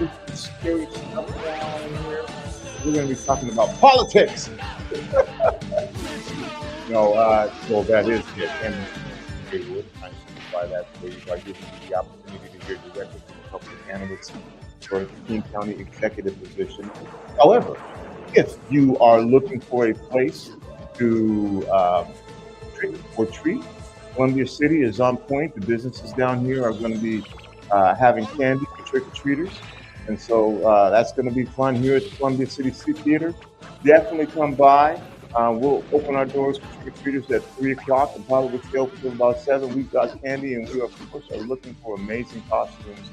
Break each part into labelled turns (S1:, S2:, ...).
S1: spooky, scary stuff around here. We're going to be talking about politics. So that is it. And Haywood, I'm by that for you by giving me the opportunity to hear directly from a couple of candidates for the King County executive position. However, if you are looking for a place to trick or treat, Columbia City is on point. The businesses down here are going to be having candy for trick-or-treaters. And so that's going to be fun here at the Columbia City Theater. Definitely come by. We'll open our doors for trick-or-treaters at 3 o'clock and probably stay open until about 7. We've got candy, and we, of course, are looking for amazing costumes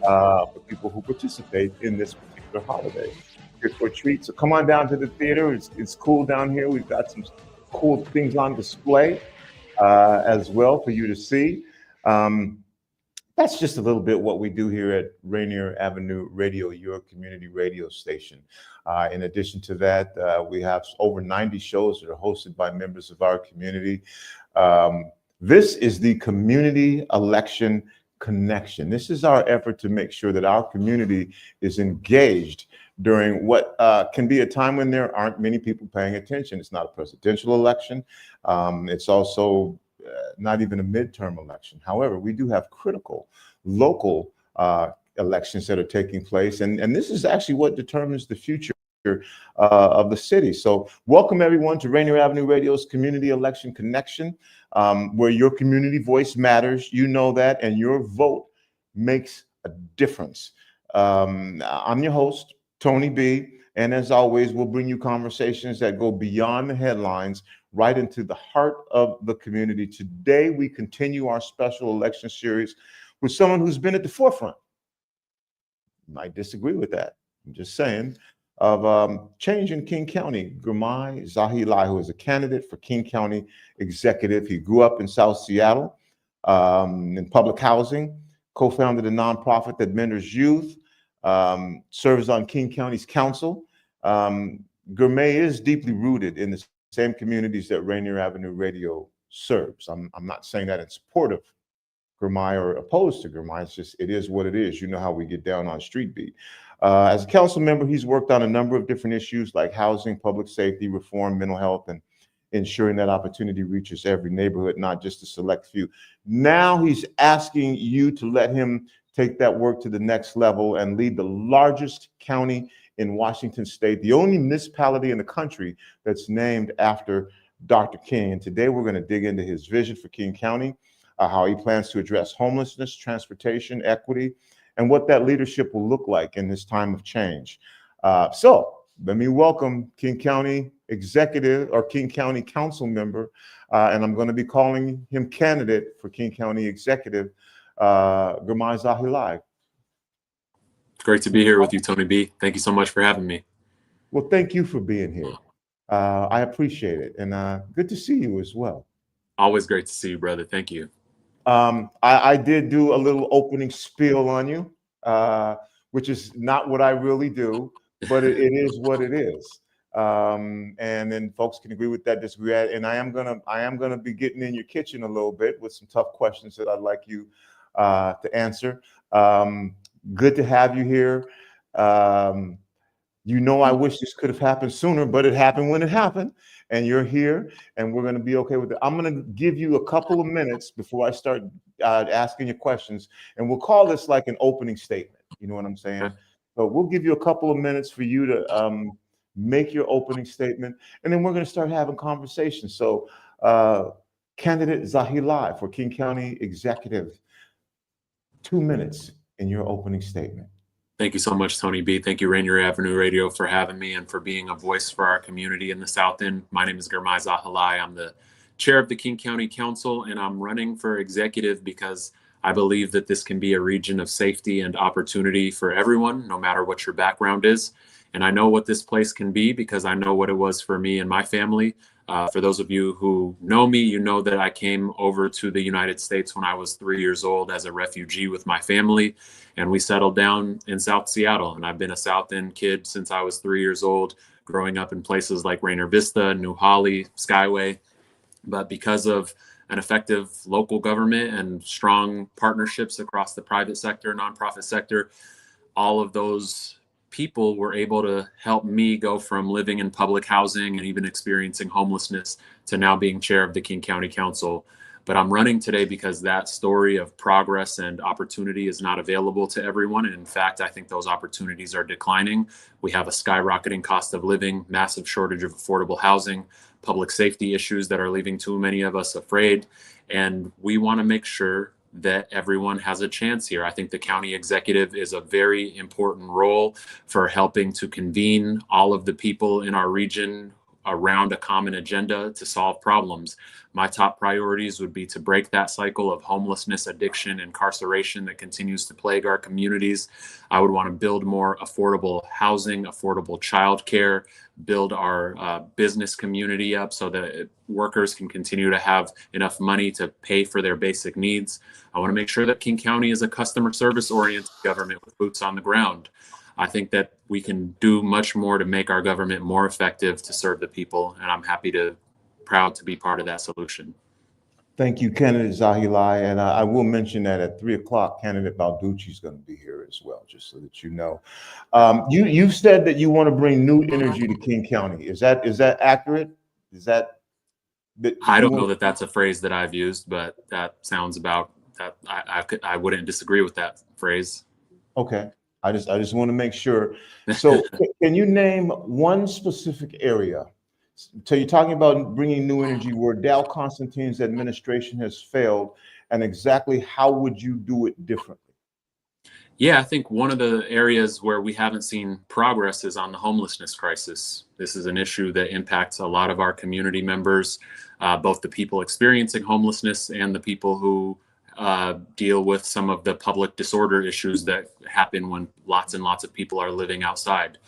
S1: for people who participate in this particular holiday. Trick-or-treat. So come on down to the theater. It's cool down here. We've got some cool things on display as well for you to see. That's just a little bit what we do here at Rainier Avenue Radio, your community radio station. In addition to that, we have over 90 shows that are hosted by members of our community. This is the Community Election Connection. This is our effort to make sure that our community is engaged during what can be a time when there aren't many people paying attention. It's not a presidential election. It's also not even a midterm election. However, we do have critical local elections that are taking place. And this is actually what determines the future of the city. So welcome everyone to Rainier Avenue Radio's Community Election Connection, where your community voice matters. You know that, and your vote makes a difference. I'm your host, Tony B. And as always, we'll bring you conversations that go beyond the headlines, right into the heart of the community. Today, we continue our special election series with someone who's been at the forefront. You might disagree with that. I'm just saying, of change in King County. Girmay Zahilay, who is a candidate for King County executive. He grew up in South Seattle in public housing, co-founded a nonprofit that mentors youth, serves on King County's council. Girmay is deeply rooted in the same communities that Rainier Avenue Radio serves. I'm not saying that in support of Girmay or opposed to Girmay. It's just, it is what it is. You know how we get down on Street Beat. As a council member, he's worked on a number of different issues like housing, public safety, reform, mental health, and ensuring that opportunity reaches every neighborhood, not just a select few. Now he's asking you to let him take that work to the next level and lead the largest county in Washington State, the only municipality in the country that's named after Dr. King. And today we're going to dig into his vision for King County, how he plans to address homelessness, transportation, equity, and what that leadership will look like in this time of change. So let me welcome King County Executive or King County Council Member, and I'm going to be calling him candidate for King County Executive, Girmay Zahilay.
S2: It's great to be here with you, Tony B. Thank you so much for having me.
S1: Well, thank you for being here. I appreciate it. And good to see you as well.
S2: Always great to see you, brother. Thank you.
S1: I did do a little opening spiel on you, which is not what I really do, but it is what it is. And then folks can agree with that, disagree. And I am gonna be getting in your kitchen a little bit with some tough questions that I'd like you to answer. Good to have you here. You know, I wish this could have happened sooner, but it happened when it happened, and you're here, and we're going to be okay with it. I'm going to give you a couple of minutes before I start asking you questions, and we'll call this like an opening statement. You know what I'm saying? So we'll give you a couple of minutes for you to make your opening statement, and then we're going to start having conversations. So, candidate Zahilay for King County Executive, 2 minutes in your opening statement.
S2: Thank you so much, Tony B. Thank you, Rainier Avenue Radio, for having me and for being a voice for our community in the South End. My name is Girmay Zahilay. I'm the chair of the King County Council, and I'm running for executive because I believe that this can be a region of safety and opportunity for everyone, no matter what your background is. And I know what this place can be because I know what it was for me and my family. For those of you who know me, you know that I came over to the United States when I was 3 years old as a refugee with my family, and we settled down in South Seattle. And I've been a South End kid since I was 3 years old, growing up in places like Rainier Vista, New Holly, Skyway. But because of an effective local government and strong partnerships across the private sector, nonprofit sector, all of those people were able to help me go from living in public housing and even experiencing homelessness to now being chair of the King County Council. But I'm running today because that story of progress and opportunity is not available to everyone. And in fact, I think those opportunities are declining. We have a skyrocketing cost of living, massive shortage of affordable housing, public safety issues that are leaving too many of us afraid. And we want to make sure that everyone has a chance here. I think the county executive is a very important role for helping to convene all of the people in our region around a common agenda to solve problems. My top priorities would be to break that cycle of homelessness, addiction, incarceration that continues to plague our communities. I would want to build more affordable housing, affordable childcare, build our business community up so that workers can continue to have enough money to pay for their basic needs. I want to make sure that King County is a customer service oriented government with boots on the ground. I think that we can do much more to make our government more effective to serve the people, and I'm proud to be part of that solution.
S1: Thank you, candidate Zahilay. And I will mention that at 3 o'clock, candidate Balducci is going to be here as well, just so that you know. You've said that you want to bring new energy to King County. Is that accurate? Is that
S2: I don't know that that's a phrase that I've used, but that sounds about that. I wouldn't disagree with that phrase.
S1: Okay. I just want to make sure. So can you name one specific area? So you're talking about bringing new energy where Dal Constantine's administration has failed, and exactly how would you do it differently?
S2: Yeah, I think one of the areas where we haven't seen progress is on the homelessness crisis. This is an issue that impacts a lot of our community members, both the people experiencing homelessness and the people who deal with some of the public disorder issues that happen when lots and lots of people are living outside.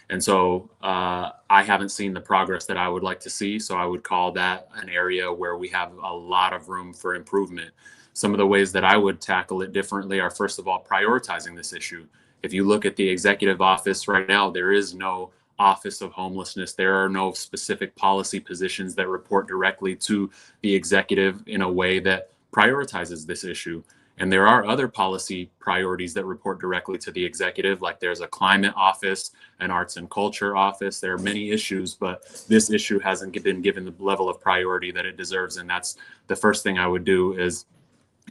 S2: And so I haven't seen the progress that I would like to see. So I would call that an area where we have a lot of room for improvement. Some of the ways that I would tackle it differently are, first of all, prioritizing this issue. If you look at the executive office right now, there is no Office of Homelessness. There are no specific policy positions that report directly to the executive in a way that prioritizes this issue. And there are other policy priorities that report directly to the executive, like there's a climate office, an arts and culture office. There are many issues, but this issue hasn't been given the level of priority that it deserves. And that's the first thing I would do, is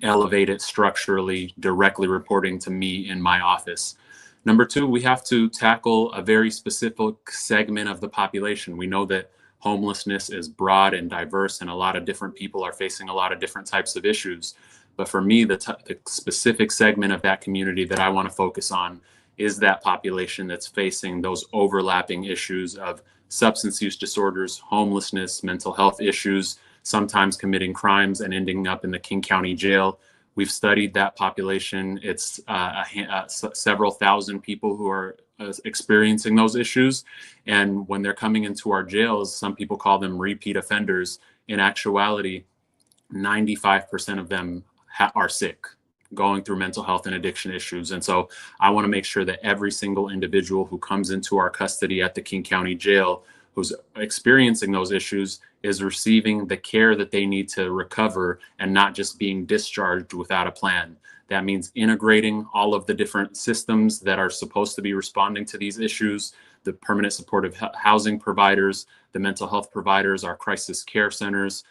S2: elevate it structurally, directly reporting to me in my office. Number two, we have to tackle a very specific segment of the population. We know that homelessness is broad and diverse, and a lot of different people are facing a lot of different types of issues. But for me, the specific segment of that community that I want to focus on is that population that's facing those overlapping issues of substance use disorders, homelessness, mental health issues, sometimes committing crimes and ending up in the King County Jail. We've studied that population. It's several thousand people who are experiencing those issues. And when they're coming into our jails, some people call them repeat offenders. In actuality, 95% of them are sick, going through mental health and addiction issues. And so I want to make sure that every single individual who comes into our custody at the King County Jail who's experiencing those issues is receiving the care that they need to recover and not just being discharged without a plan. That means integrating all of the different systems that are supposed to be responding to these issues, the permanent supportive housing providers, the mental health providers, our crisis care centers,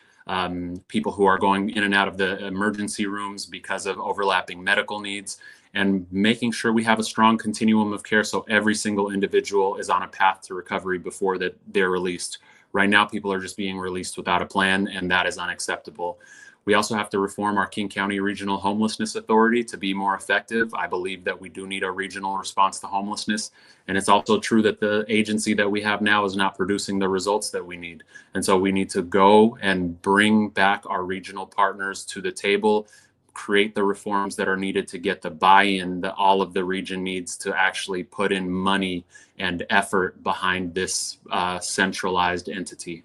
S2: people who are going in and out of the emergency rooms because of overlapping medical needs, and making sure we have a strong continuum of care so every single individual is on a path to recovery before that they're released. Right now, people are just being released without a plan, and that is unacceptable. We also have to reform our King County Regional Homelessness Authority to be more effective. I believe that we do need a regional response to homelessness. And it's also true that the agency that we have now is not producing the results that we need. And so we need to go and bring back our regional partners to the table, create the reforms that are needed to get the buy-in that all of the region needs to actually put in money and effort behind this centralized entity.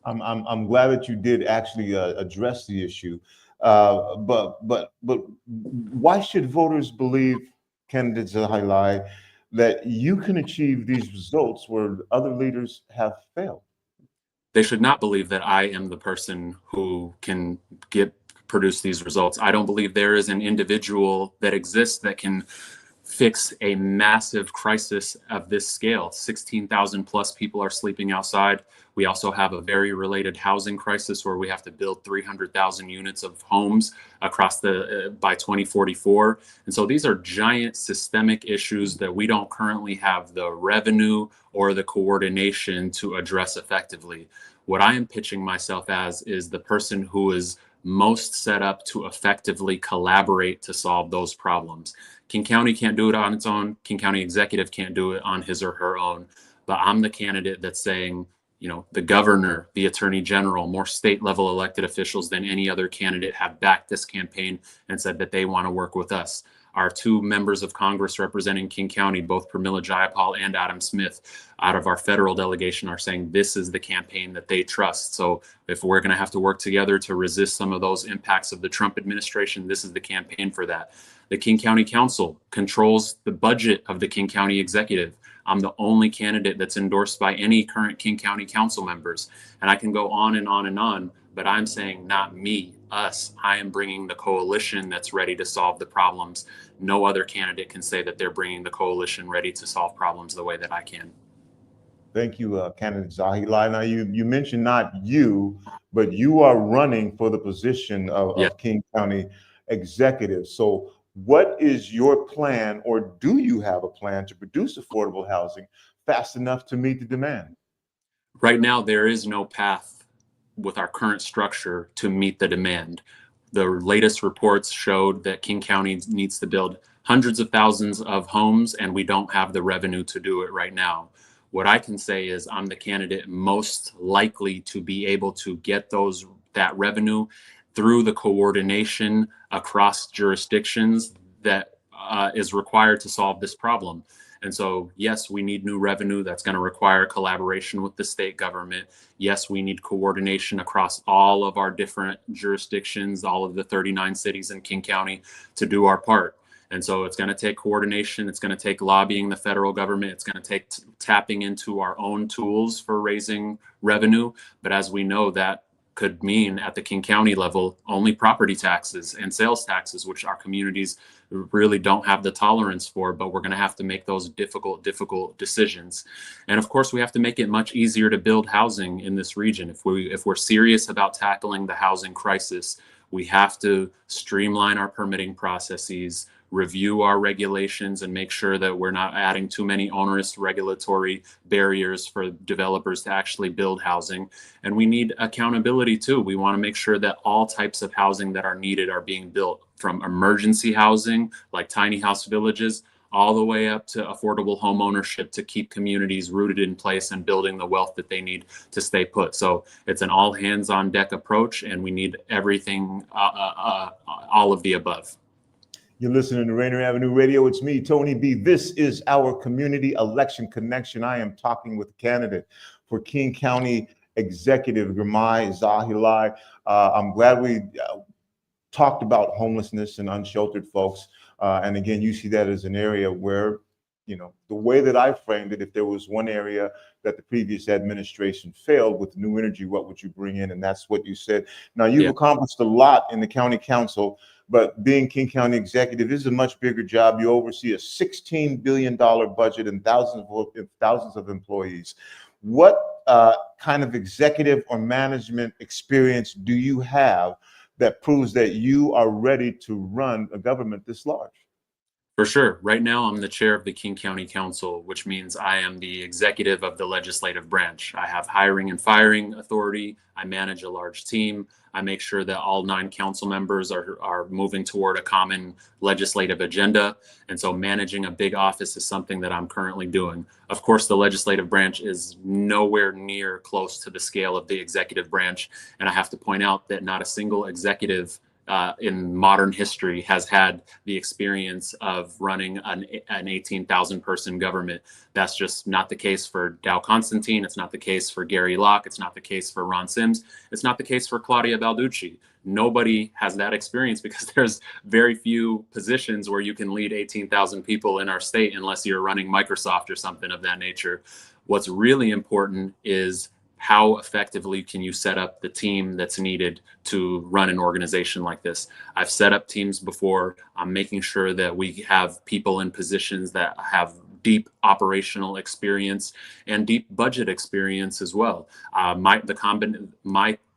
S1: I'm glad that you did actually address the issue, but why should voters believe, candidate Zahilay, that you can achieve these results where other leaders have failed?
S2: They should not believe that I am the person who can produce these results. I don't believe there is an individual that exists that can fix a massive crisis of this scale. 16,000 plus people are sleeping outside. We also have a very related housing crisis where we have to build 300,000 units of homes across by 2044. And so these are giant systemic issues that we don't currently have the revenue or the coordination to address effectively. What I am pitching myself as is the person who is most set up to effectively collaborate to solve those problems. King County can't do it on its own. King County executive can't do it on his or her own. But I'm the candidate that's saying, the governor, the attorney general, more state level elected officials than any other candidate have backed this campaign and said that they want to work with us. Our two members of Congress representing King County, both Pramila Jayapal and Adam Smith, out of our federal delegation, are saying this is the campaign that they trust. So if we're going to have to work together to resist some of those impacts of the Trump administration, this is the campaign for that. The King County Council controls the budget of the King County Executive. I'm the only candidate that's endorsed by any current King County Council members. And I can go on and on and on, but I'm saying not me, us. I am bringing the coalition that's ready to solve the problems. No other candidate can say that they're bringing the coalition ready to solve problems the way that I can.
S1: Thank you, candidate Zahilay. Now, you mentioned not you, but you are running for the position of King County Executive. So what is your plan, or do you have a plan to produce affordable housing fast enough to meet the demand?
S2: Right now, there is no path with our current structure to meet the demand. The latest reports showed that King County needs to build hundreds of thousands of homes, and we don't have the revenue to do it right now. What I can say is I'm the candidate most likely to be able to get that revenue through the coordination across jurisdictions that is required to solve this problem. And so, yes, we need new revenue. That's going to require collaboration with the state government. Yes, we need coordination across all of our different jurisdictions, all of the 39 cities in King County to do our part. And so it's going to take coordination. It's going to take lobbying the federal government. It's going to take tapping into our own tools for raising revenue. But as we know, that could mean at the King County level, only property taxes and sales taxes, which our communities really don't have the tolerance for, but we're going to have to make those difficult decisions. And of course, we have to make it much easier to build housing in this region. If we're serious about tackling the housing crisis, we have to streamline our permitting processes, review our regulations, and make sure that we're not adding too many onerous regulatory barriers for developers to actually build housing. And we need accountability too. We want to make sure that all types of housing that are needed are being built, from emergency housing like tiny house villages all the way up to affordable home ownership to keep communities rooted in place and building the wealth that they need to stay put. So it's an all hands on deck approach, and we need everything, all of the above.
S1: You're listening to Rainier Avenue Radio. It's me, Tony B. This is our community election connection. I am talking with the candidate for King County Executive, Girmay Zahilay. I'm glad we talked about homelessness and unsheltered folks. And again, you see that as an area where, the way that I framed it, if there was one area that the previous administration failed with new energy, what would you bring in? And that's what you said. Now, you've accomplished a lot in the county council, but being King County Executive is a much bigger job. You oversee a $16 billion budget and thousands of employees. What kind of executive or management experience do you have that proves that you are ready to run a government this large?
S2: For sure. Right now, I'm the chair of the King County Council, which means I am the executive of the legislative branch. I have hiring and firing authority. I manage a large team. I make sure that all 9 council members are moving toward a common legislative agenda. And so managing a big office is something that I'm currently doing. Of course, the legislative branch is nowhere near close to the scale of the executive branch. And I have to point out that not a single executive in modern history has had the experience of running an 18,000 person government. That's just not the case for Dow Constantine. It's not the case for Gary Locke. It's not the case for Ron Sims. It's not the case for Claudia Balducci. Nobody has that experience because there's very few positions where you can lead 18,000 people in our state unless you're running Microsoft or something of that nature. What's really important is how effectively can you set up the team that's needed to run an organization like this? I've set up teams before. I'm making sure that we have people in positions that have deep operational experience and deep budget experience as well. My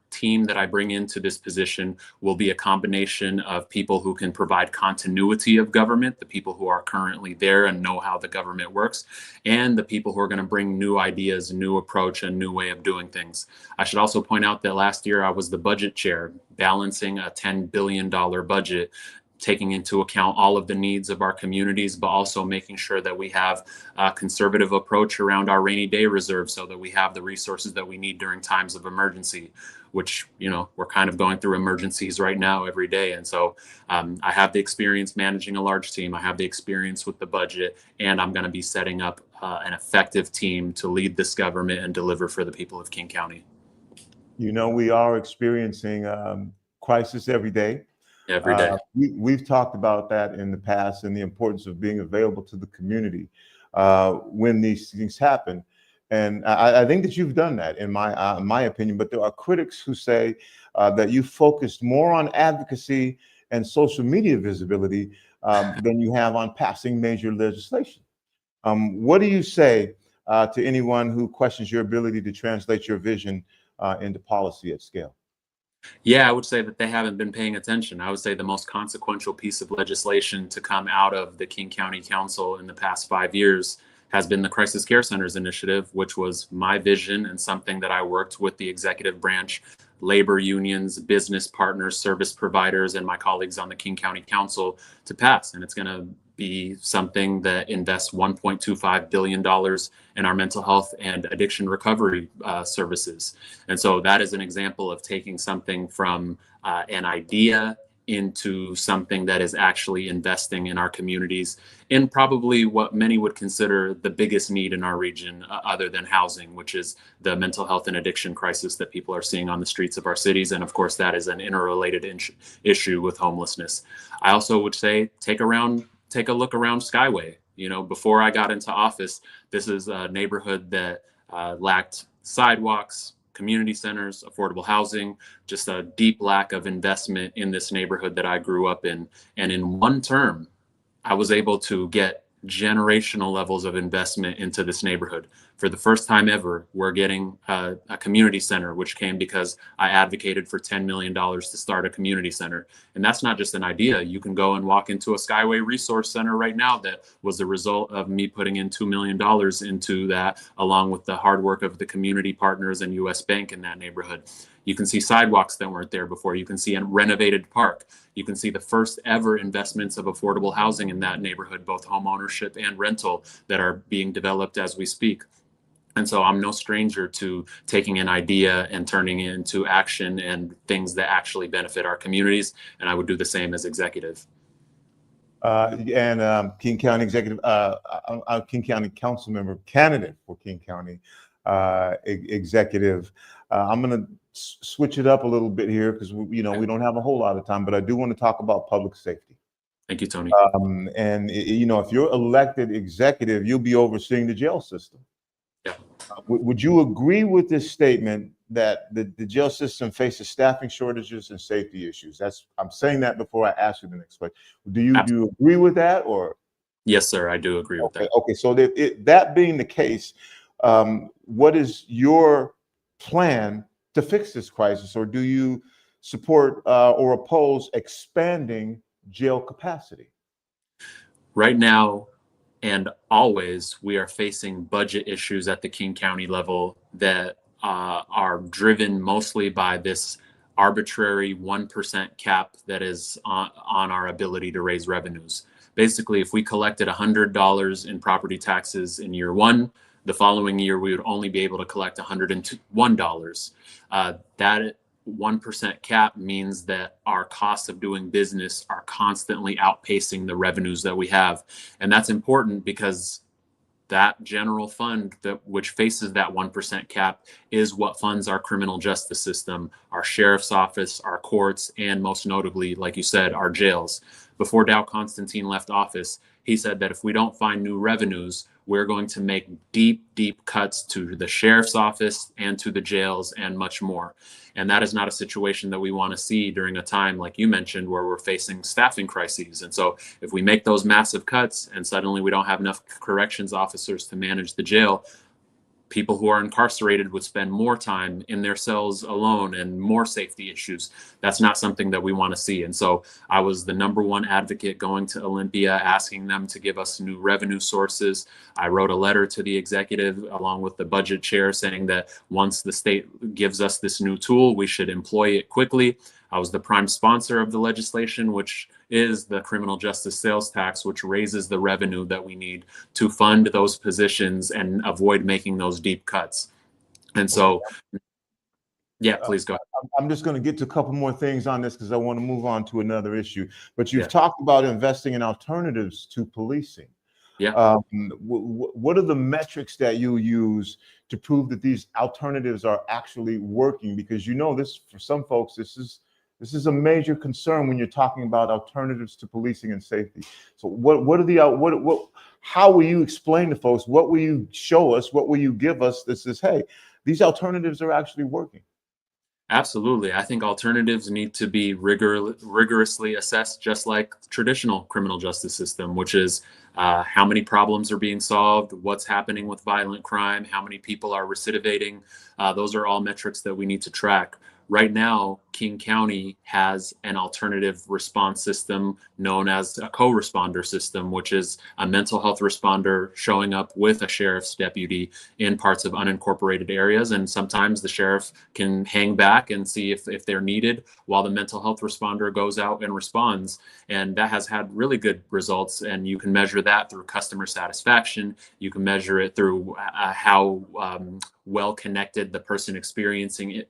S2: team that I bring into this position will be a combination of people who can provide continuity of government, the people who are currently there and know how the government works, and the people who are going to bring new ideas, new approach, and new way of doing things. I should also point out that last year I was the budget chair, balancing a $10 billion budget, taking into account all of the needs of our communities, but also making sure that we have a conservative approach around our rainy day reserve so that we have the resources that we need during times of emergency, which, we're kind of going through emergencies right now every day. And so I have the experience managing a large team. I have the experience with the budget, and I'm going to be setting up an effective team to lead this government and deliver for the people of King County.
S1: We are experiencing crisis every day.
S2: Every day.
S1: We've talked about that in the past and the importance of being available to the community when these things happen. And I think that you've done that, in my opinion. But there are critics who say that you focused more on advocacy and social media visibility than you have on passing major legislation. What do you say to anyone who questions your ability to translate your vision into policy at scale?
S2: Yeah, I would say that they haven't been paying attention. I would say the most consequential piece of legislation to come out of the King County Council in the past 5 years has been the Crisis Care Centers initiative, which was my vision and something that I worked with the executive branch, labor unions, business partners, service providers, and my colleagues on the King County Council to pass. And it's going to be something that invests $1.25 billion in our mental health and addiction recovery services. And so that is an example of taking something from an idea into something that is actually investing in our communities in probably what many would consider the biggest need in our region, other than housing, which is the mental health and addiction crisis that people are seeing on the streets of our cities. And of course, that is an interrelated issue with homelessness. I also would say take a look around Skyway. Before I got into office, this is a neighborhood that lacked sidewalks, community centers, affordable housing, just a deep lack of investment in this neighborhood that I grew up in. And in one term, I was able to get generational levels of investment into this neighborhood. For the first time ever, we're getting a community center, which came because I advocated for $10 million to start a community center. And that's not just an idea. You can go and walk into a Skyway Resource Center right now that was the result of me putting in $2 million into that, along with the hard work of the community partners and US Bank in that neighborhood. You can see sidewalks that weren't there before. You can see a renovated park. You can see the first ever investments of affordable housing in that neighborhood, both home ownership and rental, that are being developed as we speak. And so I'm no stranger to taking an idea and turning it into action and things that actually benefit our communities. And I would do the same as executive.
S1: King County executive, King County council member, candidate for King County executive. I'm going to switch it up a little bit here because we don't have a whole lot of time, but I do want to talk about public safety.
S2: Thank you, Tony.
S1: If you're elected executive, you'll be overseeing the jail system.
S2: Yeah.
S1: Would you agree with this statement that the jail system faces staffing shortages and safety issues? I'm saying that before I ask you the next question. Do you agree with that, or?
S2: Yes, sir, I do agree with that.
S1: Okay, so that being the case, what is your plan to fix this crisis, or do you support or oppose expanding jail capacity?
S2: Right now and always, we are facing budget issues at the King County level that are driven mostly by this arbitrary 1% cap that is on our ability to raise revenues. Basically, if we collected $100 in property taxes in year one, the following year we would only be able to collect $101. That 1% cap means that our costs of doing business are constantly outpacing the revenues that we have. And that's important because that general fund which faces that 1% cap is what funds our criminal justice system, our sheriff's office, our courts, and most notably, like you said, our jails. Before Dow Constantine left office, he said that if we don't find new revenues, we're going to make deep cuts to the sheriff's office and to the jails and much more. And that is not a situation that we want to see during a time, like you mentioned, where we're facing staffing crises. And so if we make those massive cuts and suddenly we don't have enough corrections officers to manage the jail, people who are incarcerated would spend more time in their cells alone and more safety issues. That's not something that we want to see. And so I was the #1 advocate going to Olympia, asking them to give us new revenue sources. I wrote a letter to the executive along with the budget chair saying that once the state gives us this new tool, we should employ it quickly. I was the prime sponsor of the legislation, which is the criminal justice sales tax, which raises the revenue that we need to fund those positions and avoid making those deep cuts. And so, yeah, please go ahead.
S1: I'm just going to get to a couple more things on this because I want to move on to another issue. But you've talked about investing in alternatives to policing.
S2: Yeah.
S1: What are the metrics that you use to prove that these alternatives are actually working? Because you know this, for some folks, this is a major concern when you're talking about alternatives to policing and safety. So how will you explain to folks? What will you show us? What will you give us that says, hey, these alternatives are actually working?
S2: Absolutely. I think alternatives need to be rigorously assessed, just like the traditional criminal justice system, which is how many problems are being solved, what's happening with violent crime, how many people are recidivating. Those are all metrics that we need to track. Right now, King County has an alternative response system known as a co-responder system, which is a mental health responder showing up with a sheriff's deputy in parts of unincorporated areas. And sometimes the sheriff can hang back and see if they're needed while the mental health responder goes out and responds. And that has had really good results. And you can measure that through customer satisfaction. You can measure it through how well connected the person experiencing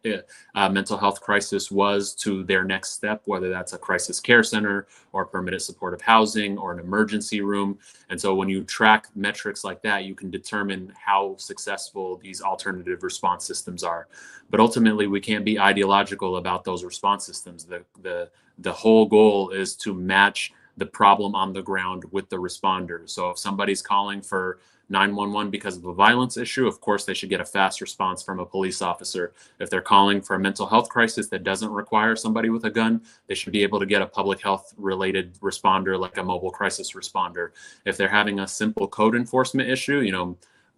S2: mental health crisis was to their next step, whether that's a crisis care center or permanent supportive housing or an emergency room. And so when you track metrics like that, you can determine how successful these alternative response systems are. But ultimately, we can't be ideological about those response systems. The whole goal is to match the problem on the ground with the responder. So if somebody's calling for 911 because of a violence issue, of course, they should get a fast response from a police officer. If they're calling for a mental health crisis that doesn't require somebody with a gun, they should be able to get a public health related responder like a mobile crisis responder. If they're having a simple code enforcement issue,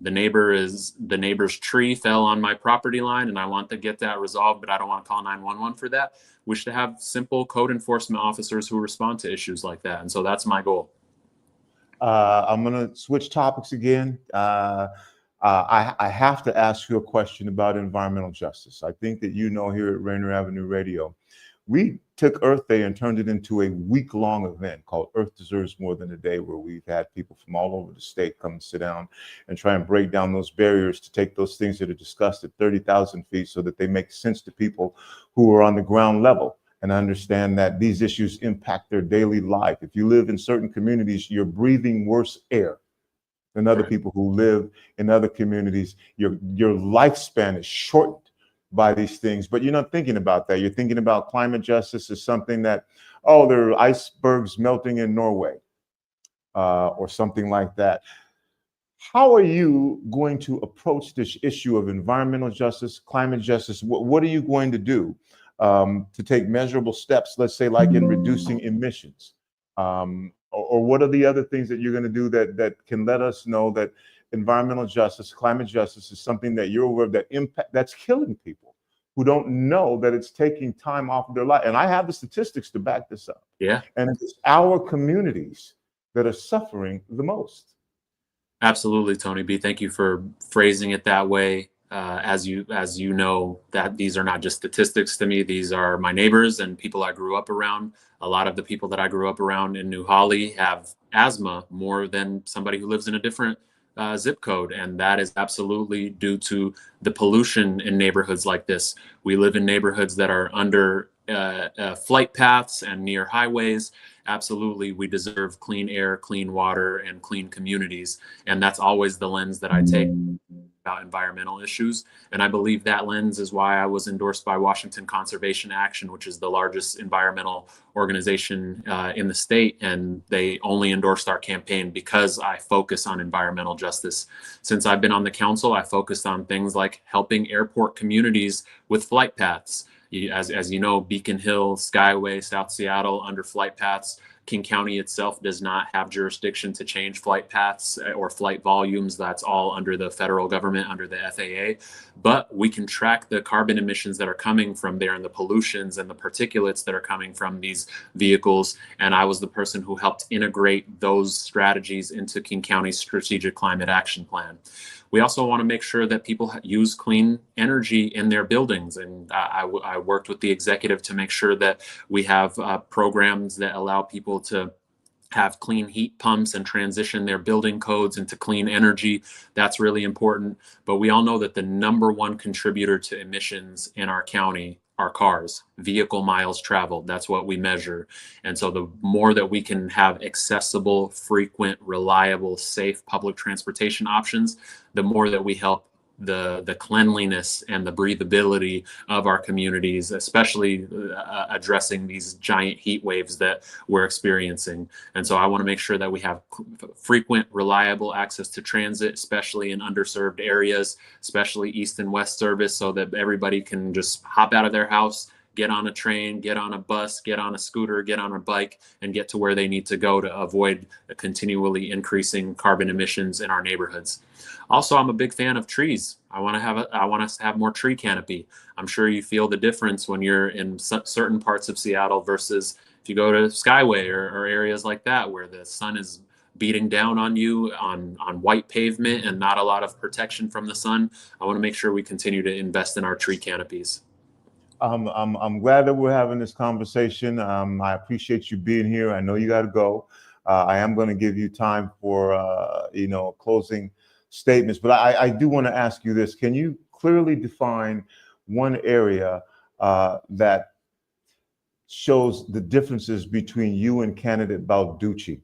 S2: the neighbor's tree fell on my property line and I want to get that resolved, but I don't want to call 911 for that. We should have simple code enforcement officers who respond to issues like that. And so that's my goal.
S1: I'm going to switch topics again. I have to ask you a question about environmental justice. I think that here at Rainier Avenue Radio, we took Earth Day and turned it into a week-long event called Earth Deserves More Than a Day, where we've had people from all over the state come and sit down and try and break down those barriers to take those things that are discussed at 30,000 feet so that they make sense to people who are on the ground level and understand that these issues impact their daily life. If you live in certain communities, you're breathing worse air than other people who live in other communities. Your lifespan is shortened by these things, but you're not thinking about that. You're thinking about climate justice as something that, there are icebergs melting in Norway or something like that. How are you going to approach this issue of environmental justice, climate justice? What are you going to do to take measurable steps, let's say like in reducing emissions? Or what are the other things that you're going to do that can let us know that environmental justice, climate justice is something that you're aware of that's killing people who don't know that it's taking time off of their life? And I have the statistics to back this up.
S2: Yeah.
S1: And it's our communities that are suffering the most.
S2: Absolutely, Tony B. Thank you for phrasing it that way. As you know, that these are not just statistics to me. These are my neighbors and people I grew up around. A lot of the people that I grew up around in New Holly have asthma more than somebody who lives in a different zip code. And that is absolutely due to the pollution in neighborhoods like this. We live in neighborhoods that are under flight paths and near highways. Absolutely, we deserve clean air, clean water, and clean communities. And that's always the lens that I take. about environmental issues. And I believe that lens is why I was endorsed by Washington Conservation Action, which is the largest environmental organization in the state. And they only endorsed our campaign because I focus on environmental justice. Since I've been on the council, I focused on things like helping airport communities with flight paths. As you know, Beacon Hill, Skyway, South Seattle, under flight paths. King County itself does not have jurisdiction to change flight paths or flight volumes. That's all under the federal government, under the FAA. But we can track the carbon emissions that are coming from there and the pollutions and the particulates that are coming from these vehicles. And I was the person who helped integrate those strategies into King County's strategic climate action plan. We also want to make sure that people use clean energy in their buildings. And I worked with the executive to make sure that we have programs that allow people to have clean heat pumps and transition their building codes into clean energy. That's really important. But we all know that the number one contributor to emissions in our county are cars, vehicle miles traveled. That's what we measure. And so the more that we can have accessible, frequent, reliable, safe public transportation options, the more that we help the cleanliness and the breathability of our communities, especially addressing these giant heat waves that we're experiencing. And so I want to make sure that we have frequent, reliable access to transit, especially in underserved areas, especially east and west service, so that everybody can just hop out of their house, get on a train, get on a bus, get on a scooter, get on a bike, and get to where they need to go to avoid continually increasing carbon emissions in our neighborhoods. Also, I'm a big fan of trees. I want us to have more tree canopy. I'm sure you feel the difference when you're in certain parts of Seattle versus if you go to Skyway or areas like that where the sun is beating down on you on white pavement and not a lot of protection from the sun. I want to make sure we continue to invest in our tree canopies.
S1: I'm glad that we're having this conversation. I appreciate you being here. I know you got to go. I am going to give you time for closing statements, but I do want to ask you this: can you clearly define one area that shows the differences between you and candidate Balducci?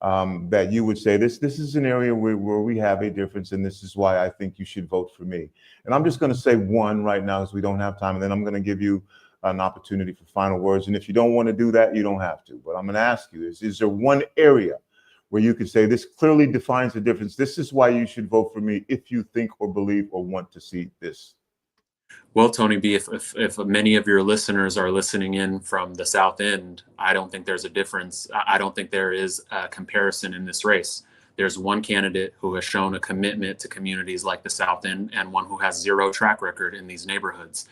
S1: That you would say this is an area where we have a difference, and this is why I think you should vote for me. And I'm just going to say one right now, as we don't have time, and then I'm going to give you an opportunity for final words. And if you don't want to do that, you don't have to. But I'm going to ask you this: is there one area where you could say this clearly defines the difference? This is why you should vote for me if you think or believe or want to see this.
S2: Well, Tony B, if many of your listeners are listening in from the South End, I don't think there's a difference. I don't think there is a comparison in this race. There's one candidate who has shown a commitment to communities like the South End and one who has zero track record in these neighborhoods.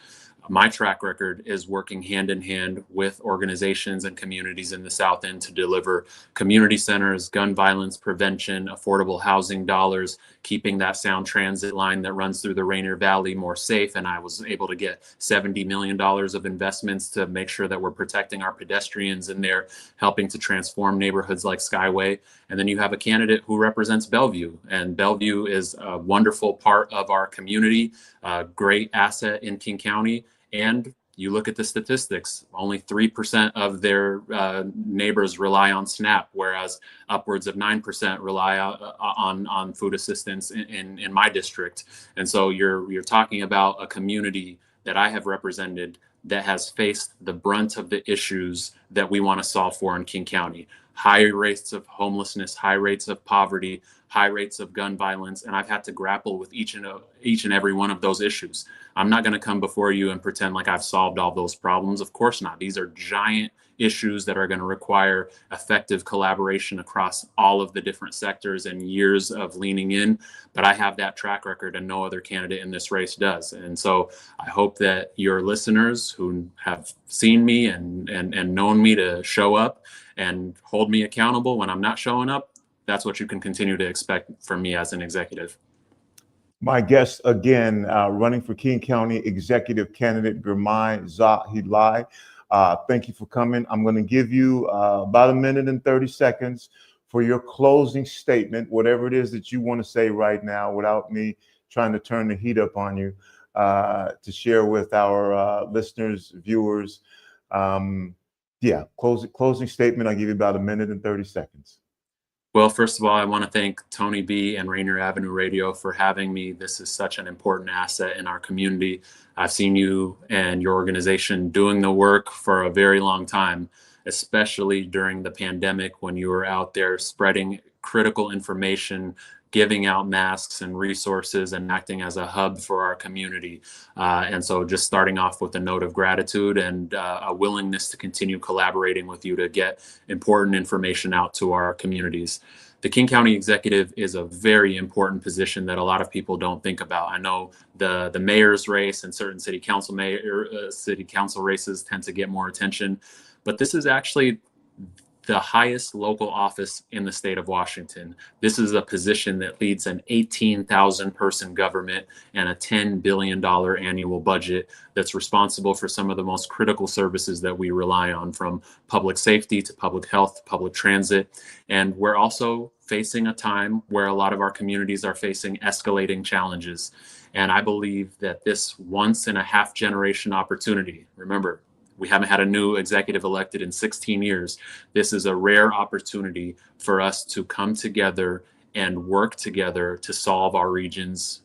S2: My track record is working hand in hand with organizations and communities in the South End to deliver community centers, gun violence prevention, affordable housing dollars, keeping that sound transit line that runs through the Rainier Valley more safe. And I was able to get $70 million of investments to make sure that we're protecting our pedestrians in there, helping to transform neighborhoods like Skyway. And then you have a candidate who represents Bellevue, and Bellevue is a wonderful part of our community, a great asset in King County. And you look at the statistics, only 3% of their neighbors rely on SNAP, whereas upwards of 9% rely on food assistance in my district. And so you're talking about a community that I have represented that has faced the brunt of the issues that we want to solve for in King County. High rates of homelessness, high rates of poverty, high rates of gun violence, and I've had to grapple with each and every one of those issues. I'm not going to come before you and pretend like I've solved all those problems. Of course not. These are giant issues that are going to require effective collaboration across all of the different sectors and years of leaning in. But I have that track record, and no other candidate in this race does. And so I hope that your listeners who have seen me and known me to show up and hold me accountable when I'm not showing up, that's what you can continue to expect from me as an executive.
S1: My guest again, running for King County Executive Candidate Girmay Zahilay. Thank you for coming. I'm going to give you about a minute and 30 seconds for your closing statement, whatever it is that you want to say right now without me trying to turn the heat up on you, to share with our listeners, viewers. Closing statement. I'll give you about a minute and 30 seconds.
S2: Well, first of all, I want to thank Tony B and Rainier Avenue Radio for having me. This is such an important asset in our community. I've seen you and your organization doing the work for a very long time, especially during the pandemic when you were out there spreading critical information, giving out masks and resources, and acting as a hub for our community. And so just starting off with a note of gratitude and a willingness to continue collaborating with you to get important information out to our communities. The King County Executive is a very important position that a lot of people don't think about. I know the mayor's race and certain city council races tend to get more attention, but this is actually the highest local office in the state of Washington. This is a position that leads an 18,000 person government and a $10 billion annual budget that's responsible for some of the most critical services that we rely on, from public safety to public health, public transit. And we're also facing a time where a lot of our communities are facing escalating challenges. And I believe that this once in a half generation opportunity, remember, we haven't had a new executive elected in 16 years. This is a rare opportunity for us to come together and work together to solve our region's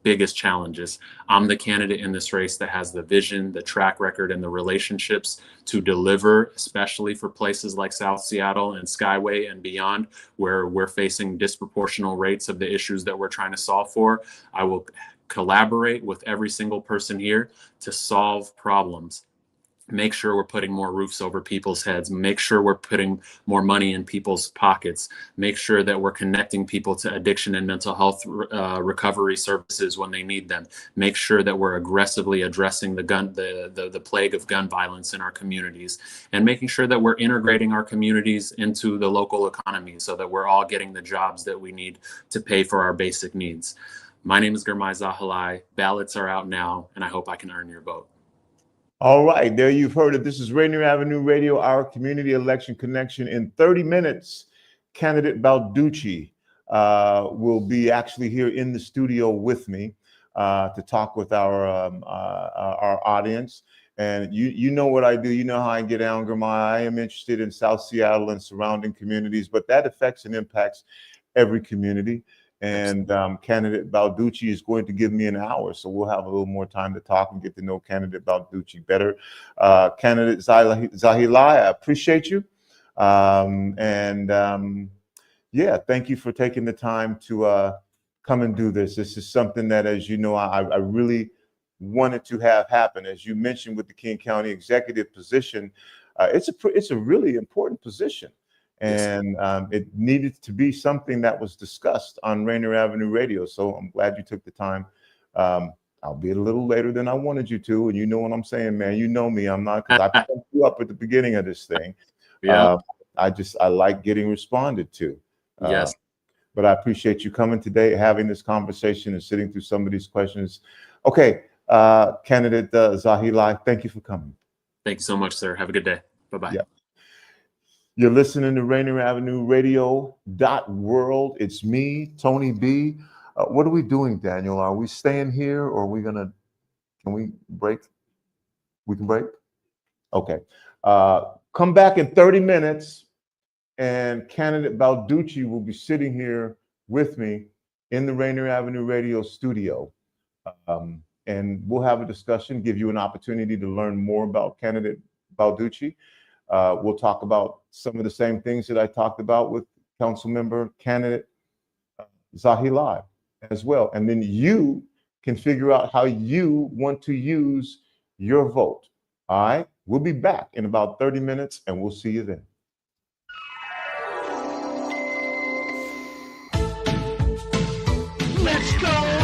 S2: biggest challenges. I'm the candidate in this race that has the vision, the track record, and the relationships to deliver, especially for places like South Seattle and Skyway and beyond, where we're facing disproportional rates of the issues that we're trying to solve for. I will collaborate with every single person here to solve problems. Make sure we're putting more roofs over people's heads, make sure we're putting more money in people's pockets, make sure that we're connecting people to addiction and mental health recovery services when they need them, make sure that we're aggressively addressing the plague of gun violence in our communities, and making sure that we're integrating our communities into the local economy so that we're all getting the jobs that we need to pay for our basic needs. My name is Girmay Zahilay. Ballots are out now, and I hope I can earn your vote.
S1: All right, there you've heard it. This is Rainier Avenue Radio, our community election connection. In 30 minutes, candidate Balducci will be actually here in the studio with me to talk with our audience. And you know what I do. You know how I get down, Girmay. I am interested in South Seattle and surrounding communities, but that affects and impacts every community. And candidate Balducci is going to give me an hour, so we'll have a little more time to talk and get to know candidate Balducci better. Candidate Zahilay, I appreciate you. Yeah, thank you for taking the time to come and do this. This is something that, as you know, I really wanted to have happen. As you mentioned with the King County Executive position, it's a really important position. And it needed to be something that was discussed on Rainier Avenue Radio. So I'm glad you took the time. I'll be a little later than I wanted you to. And you know what I'm saying, man. You know me. I'm not, because I pumped you up at the beginning of this thing.
S2: Yeah.
S1: I like getting responded to.
S2: Yes.
S1: But I appreciate you coming today, having this conversation and sitting through some of these questions. Okay, candidate Zahilay, thank you for coming.
S2: Thank you so much, sir. Have a good day. Bye-bye.
S1: Yeah. You're listening to Rainier Avenue Radio.world. It's me, Tony B. What are we doing, Daniel? Are we staying here, or are we can we break? We can break? Okay. Come back in 30 minutes, and candidate Balducci will be sitting here with me in the Rainier Avenue Radio studio. And we'll have a discussion, give you an opportunity to learn more about candidate Balducci. We'll talk about some of the same things that I talked about with Councilmember candidate Zahilay as well. And then you can figure out how you want to use your vote. All right, we'll be back in about 30 minutes, and we'll see you then.
S3: Let's go!